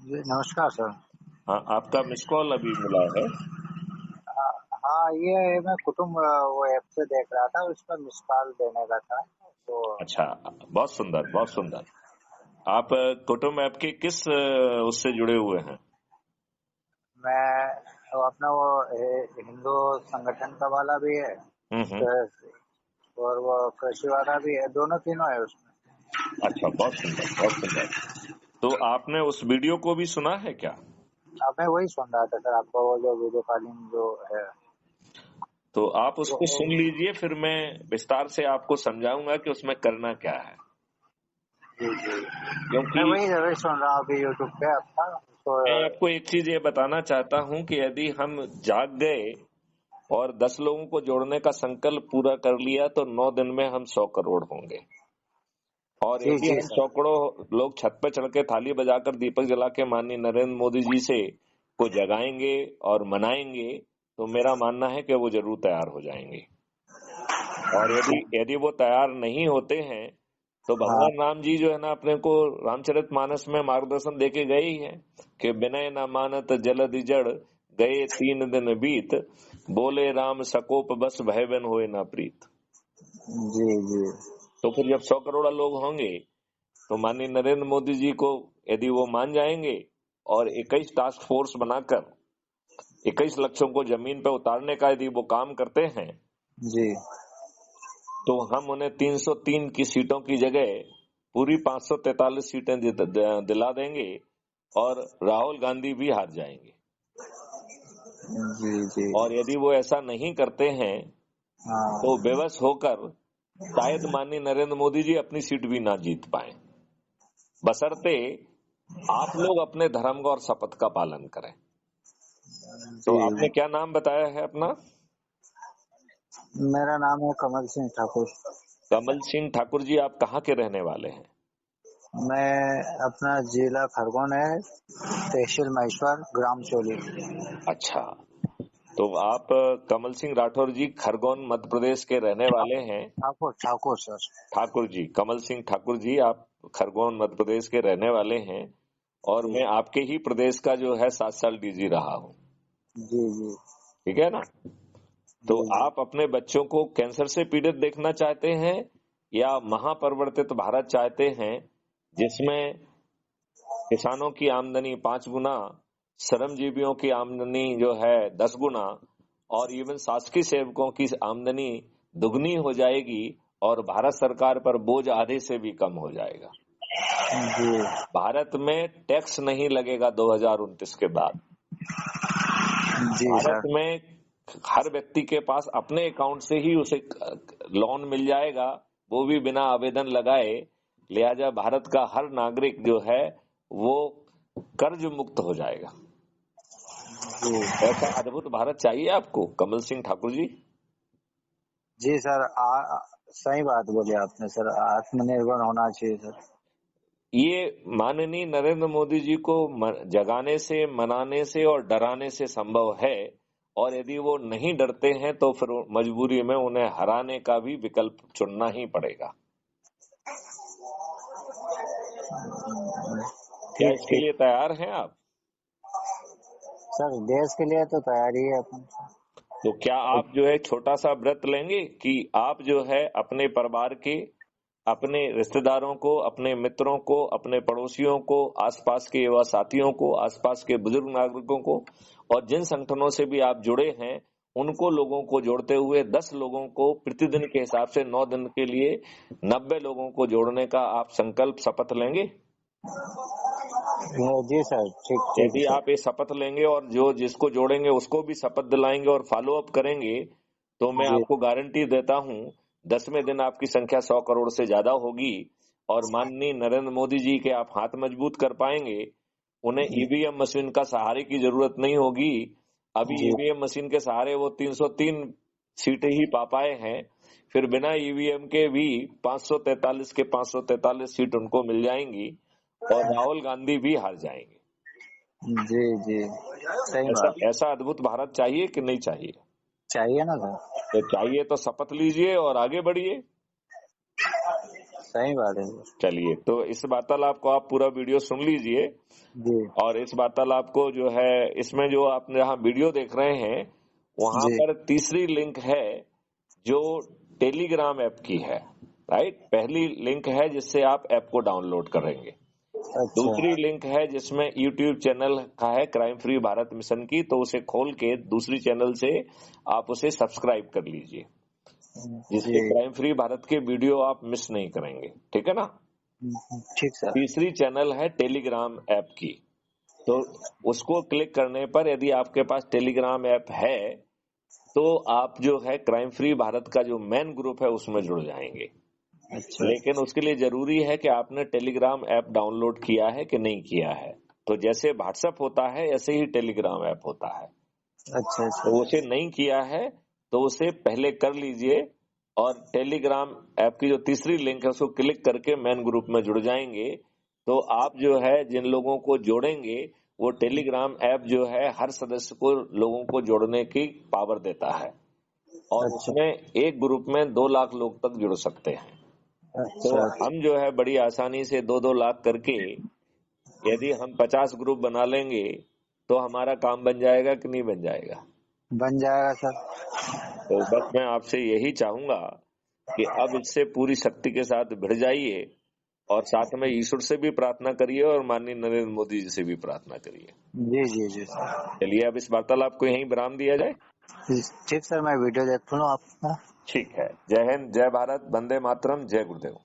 जी, नमस्कार सर। हाँ, आपका मिस कॉल अभी मिला है। हाँ, ये मैं कुटुंब वो ऐप से देख रहा था, उसमें मिस कॉल देने का था। तो अच्छा, बहुत सुंदर, बहुत सुंदर। आप कुटुंब ऐप के किस उससे जुड़े हुए हैं? मैं वो अपना वो हिंदू संगठन का वाला भी है, हम्म। क- और वो कृषि वाला भी है, दोनों तीनों है उसमें। अच्छा, बहुत सुंदर, बहुत सुंदर। तो आपने उस वीडियो को भी सुना है क्या? अब मैं वही सुन रहा था सर, आपका वो जो वीडियो कॉलिंग जो है तो आप उसको वो। सुन लीजिए, फिर मैं विस्तार से आपको समझाऊंगा कि उसमें करना क्या है। जी जी, मैं क्योंकि वही सुन रहा हूँ अभी यूट्यूब पे आपका। तो मैं आपको एक चीज ये बताना चाहता हूं कि यदि हम जाग गए और 10 लोगों को जोड़ने का संकल्प पूरा कर लिया तो 9 दिन में हम 100 करोड़ होंगे। और जी यदि जी हम सर। सैकड़ों लोग छत पे चढ़ के थाली बजाकर दीपक जला के माननीय नरेंद्र मोदी जी से को जगाएंगे और मनाएंगे, तो मेरा मानना है कि वो जरूर तैयार हो जाएंगे। और यदि यदि वो तैयार नहीं होते हैं तो हाँ भगवान राम जी जो है ना, अपने को रामचरितमानस में मार्गदर्शन देके गए ही है कि विनय न मानत जलधि जड़, गए 3 दिन बीत, बोले राम सकोप बस भय बिन होए ना प्रीत। जी जी तो फिर जब 100 करोड़ लोग होंगे तो माननीय नरेंद्र मोदी जी को यदि वो मान जाएंगे और 21 टास्क फोर्स बनाकर 21 लक्ष्यों को जमीन पर उतारने का यदि वो काम करते हैं, जी तो हम उन्हें 303 की सीटों की जगह पूरी 543 सीटें दिला देंगे और राहुल गांधी भी हार जाएंगे। जी जी। और यदि वो ऐसा नहीं करते हैं तो हाँ बेबस होकर शायद माननीय नरेंद्र मोदी जी अपनी सीट भी ना जीत पाए, बशर्ते आप लोग अपने धर्म और शपथ का पालन करें। तो जी, आपने क्या नाम बताया है अपना? मेरा नाम है कमल सिंह ठाकुर। कमल सिंह ठाकुर जी, आप कहाँ के रहने वाले हैं? मैं अपना जिला खरगोन है, तहसील महेश्वर, ग्राम चोली। अच्छा, तो आप कमल सिंह राठौर जी खरगोन मध्य प्रदेश के रहने वाले हैं। ठाकुर ठाकुर सर। ठाकुर जी, कमल सिंह ठाकुर जी, आप खरगोन मध्य प्रदेश के रहने वाले हैं और जी मैं आपके ही प्रदेश का जो है 7 साल डीजी रहा हूँ। जी जी ठीक है ना? तो जी जी। आप अपने बच्चों को कैंसर से पीड़ित देखना चाहते हैं या महापरिवर्तित भारत चाहते हैं जिसमें किसानों की आमदनी 5 गुना, श्रमजीवियों की आमदनी जो है 10 गुना और इवन शासकीय सेवकों की आमदनी दुगनी हो जाएगी और भारत सरकार पर बोझ आधे से भी कम हो जाएगा। भारत में टैक्स नहीं लगेगा 2029 के बाद। जी भारत सर। में हर व्यक्ति के पास अपने अकाउंट से ही उसे लोन मिल जाएगा, वो भी बिना आवेदन लगाए। लिहाजा भारत का हर नागरिक जो है वो कर्ज मुक्त हो जाएगा। जी ऐसा अद्भुत भारत चाहिए आपको कमल सिंह ठाकुर जी? जी सर। सही बात बोली आपने सर, आत्मनिर्भर होना चाहिए सर। ये माननीय नरेंद्र मोदी जी को जगाने से, मनाने से और डराने से संभव है। और यदि वो नहीं डरते हैं तो फिर मजबूरी में उन्हें हराने का भी विकल्प चुनना ही पड़ेगा। क्या ठीक इसके ठीक लिए तैयार हैं आप? सर, देश के लिए तो तैयारी है अपन। तो क्या आप जो है छोटा सा व्रत लेंगे कि आप जो है अपने परिवार के, अपने रिश्तेदारों को, अपने मित्रों को, अपने पड़ोसियों को, आसपास के युवा साथियों को, आसपास के बुजुर्ग नागरिकों को और जिन संगठनों से भी आप जुड़े हैं उनको लोगों को जोड़ते हुए 10 लोगों को प्रतिदिन के हिसाब से 9 दिन के लिए 90 लोगों को जोड़ने का आप संकल्प शपथ लेंगे? जी सर, ठीक ठीक यदि सर। आप ये शपथ लेंगे और जो जिसको जोड़ेंगे उसको भी शपथ दिलाएंगे और फॉलो अप करेंगे तो मैं जी आपको गारंटी देता हूं 10वें दिन आपकी संख्या 100 करोड़ से ज्यादा होगी और माननीय नरेंद्र मोदी जी के आप हाथ मजबूत कर पाएंगे। उन्हें ईवीएम मशीन का सहारे की जरूरत नहीं होगी। अभी जी ईवीएम मशीन के सहारे वो 303 सीटें ही पा पाए हैं, फिर बिना ईवीएम के भी 543 के 543 सीट उनको मिल जाएंगी और राहुल गांधी भी हार जाएंगे। जी जी, सही ऐसा बात। ऐसा अद्भुत भारत चाहिए कि नहीं चाहिए? चाहिए ना सर। तो चाहिए तो शपथ लीजिए और आगे बढ़िए। सही बात है सर। चलिए, तो इस वार्तालाप को आप पूरा वीडियो सुन लीजिए। जी और इस वार्तालाप को जो है, इसमें जो आप जहाँ वीडियो देख रहे हैं वहां जी। पर तीसरी लिंक है जो टेलीग्राम ऐप की है, राइट। पहली लिंक है जिससे आप ऐप को डाउनलोड करेंगे। अच्छा। दूसरी लिंक है जिसमें यूट्यूब चैनल का है क्राइम फ्री भारत मिशन की, तो उसे खोल के दूसरी चैनल से आप उसे सब्सक्राइब कर लीजिए, जिससे जी। क्राइम फ्री भारत के वीडियो आप मिस नहीं करेंगे, ठीक है ना। ठीक सर। तीसरी चैनल है टेलीग्राम ऐप की, तो उसको क्लिक करने पर यदि आपके पास टेलीग्राम ऐप है तो आप जो है क्राइम फ्री भारत का जो मेन ग्रुप है उसमें जुड़ जाएंगे। अच्छा लेकिन उसके लिए जरूरी है कि आपने टेलीग्राम ऐप डाउनलोड किया है कि नहीं किया है। तो जैसे व्हाट्सएप होता है ऐसे ही टेलीग्राम ऐप होता है। अच्छा। तो अच्छा उसे नहीं किया है तो उसे पहले कर लीजिए, और टेलीग्राम ऐप की जो तीसरी लिंक है उसको क्लिक करके मेन ग्रुप में जुड़ जाएंगे। तो आप जो है जिन लोगों को जोड़ेंगे वो टेलीग्राम ऐप जो है हर सदस्य को लोगों को जोड़ने की पावर देता है, और अच्छा। उसमें एक ग्रुप में 2 लाख लोग तक जुड़ सकते हैं। तो अच्छा। हम जो है बड़ी आसानी से 2-2 लाख करके यदि हम 50 ग्रुप बना लेंगे तो हमारा काम बन जाएगा कि नहीं बन जाएगा। बन जाएगा सर। तो बस मैं आपसे यही चाहूंगा कि अब इससे पूरी शक्ति के साथ भिड़ जाइए, और साथ में ईश्वर से भी प्रार्थना करिए और माननीय नरेंद्र मोदी जी से भी प्रार्थना करिए। जी जी जी सर। चलिए, अब इस वार्तालाप को यहीं विराम दिया जाए। ठीक सर, मैं वीडियो देख लूँ आपका। ठीक है। जय हिंद, जय भारत, वंदे मातरम, जय गुरुदेव।